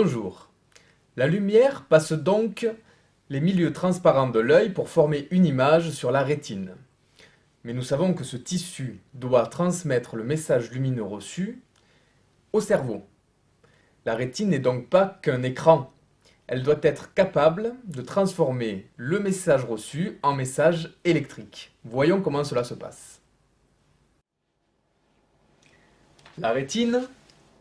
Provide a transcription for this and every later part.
Bonjour. La lumière passe donc les milieux transparents de l'œil pour former une image sur la rétine. Mais nous savons que ce tissu doit transmettre le message lumineux reçu au cerveau. La rétine n'est donc pas qu'un écran. Elle doit être capable de transformer le message reçu en message électrique. Voyons comment cela se passe. La rétine,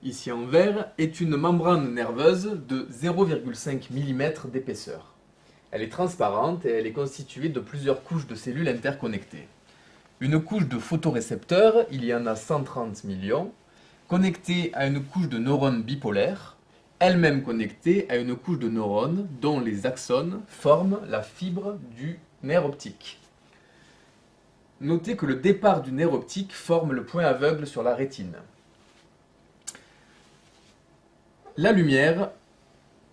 ici en vert, est une membrane nerveuse de 0,5 mm d'épaisseur. Elle est transparente et elle est constituée de plusieurs couches de cellules interconnectées. Une couche de photorécepteurs, il y en a 130 millions, connectée à une couche de neurones bipolaires, elle-même connectée à une couche de neurones dont les axones forment la fibre du nerf optique. Notez que le départ du nerf optique forme le point aveugle sur la rétine. La lumière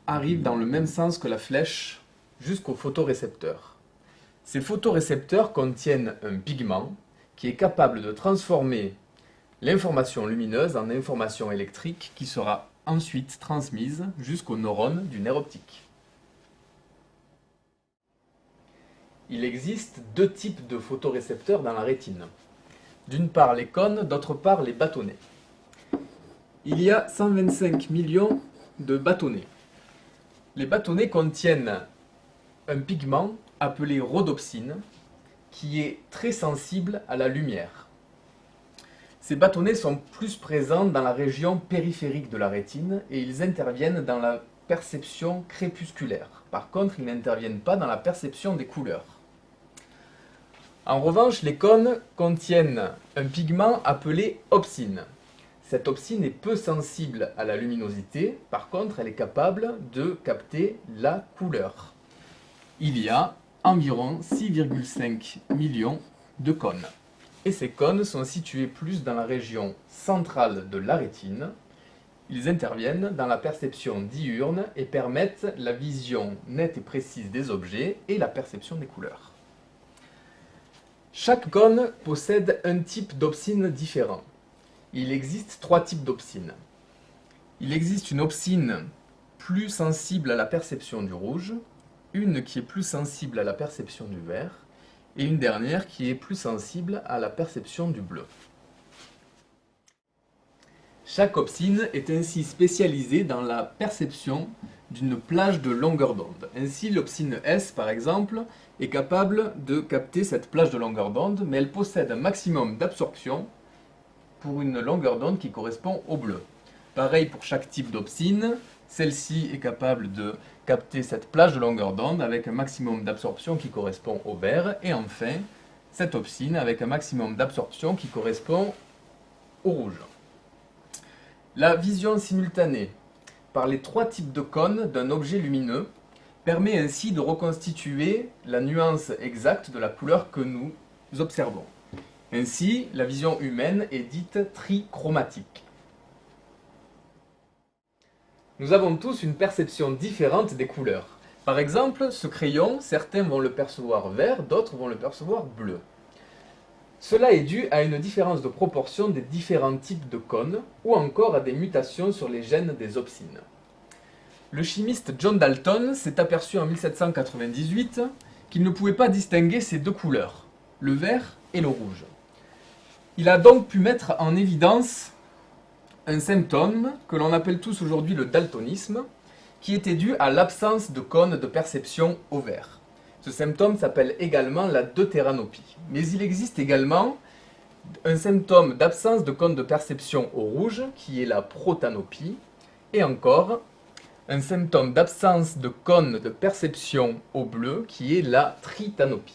arrive dans le même sens que la flèche jusqu'aux photorécepteurs. Ces photorécepteurs contiennent un pigment qui est capable de transformer l'information lumineuse en information électrique qui sera ensuite transmise jusqu'aux neurones du nerf optique. Il existe deux types de photorécepteurs dans la rétine. D'une part les cônes, d'autre part les bâtonnets. Il y a 125 millions de bâtonnets. Les bâtonnets contiennent un pigment appelé rhodopsine qui est très sensible à la lumière. Ces bâtonnets sont plus présents dans la région périphérique de la rétine et ils interviennent dans la perception crépusculaire. Par contre, ils n'interviennent pas dans la perception des couleurs. En revanche, les cônes contiennent un pigment appelé opsine. Cette opsine est peu sensible à la luminosité, par contre elle est capable de capter la couleur. Il y a environ 6,5 millions de cônes. Et ces cônes sont situés plus dans la région centrale de la rétine. Ils interviennent dans la perception diurne et permettent la vision nette et précise des objets et la perception des couleurs. Chaque cône possède un type d'opsine différent. Il existe trois types d'opsine. Il existe une opsine plus sensible à la perception du rouge, une qui est plus sensible à la perception du vert, et une dernière qui est plus sensible à la perception du bleu. Chaque opsine est ainsi spécialisée dans la perception d'une plage de longueur d'onde. Ainsi, l'opsine S, par exemple, est capable de capter cette plage de longueur d'onde, mais elle possède un maximum d'absorption pour une longueur d'onde qui correspond au bleu. Pareil pour chaque type d'opsine, celle-ci est capable de capter cette plage de longueur d'onde avec un maximum d'absorption qui correspond au vert, et enfin, cette opsine avec un maximum d'absorption qui correspond au rouge. La vision simultanée par les trois types de cônes d'un objet lumineux permet ainsi de reconstituer la nuance exacte de la couleur que nous observons. Ainsi, la vision humaine est dite trichromatique. Nous avons tous une perception différente des couleurs. Par exemple, ce crayon, certains vont le percevoir vert, d'autres vont le percevoir bleu. Cela est dû à une différence de proportion des différents types de cônes ou encore à des mutations sur les gènes des opsines. Le chimiste John Dalton s'est aperçu en 1798 qu'il ne pouvait pas distinguer ces deux couleurs, le vert et le rouge. Il a donc pu mettre en évidence un symptôme que l'on appelle tous aujourd'hui le daltonisme, qui était dû à l'absence de cônes de perception au vert. Ce symptôme s'appelle également la deutéranopie. Mais il existe également un symptôme d'absence de cônes de perception au rouge, qui est la protanopie, et encore un symptôme d'absence de cônes de perception au bleu, qui est la tritanopie.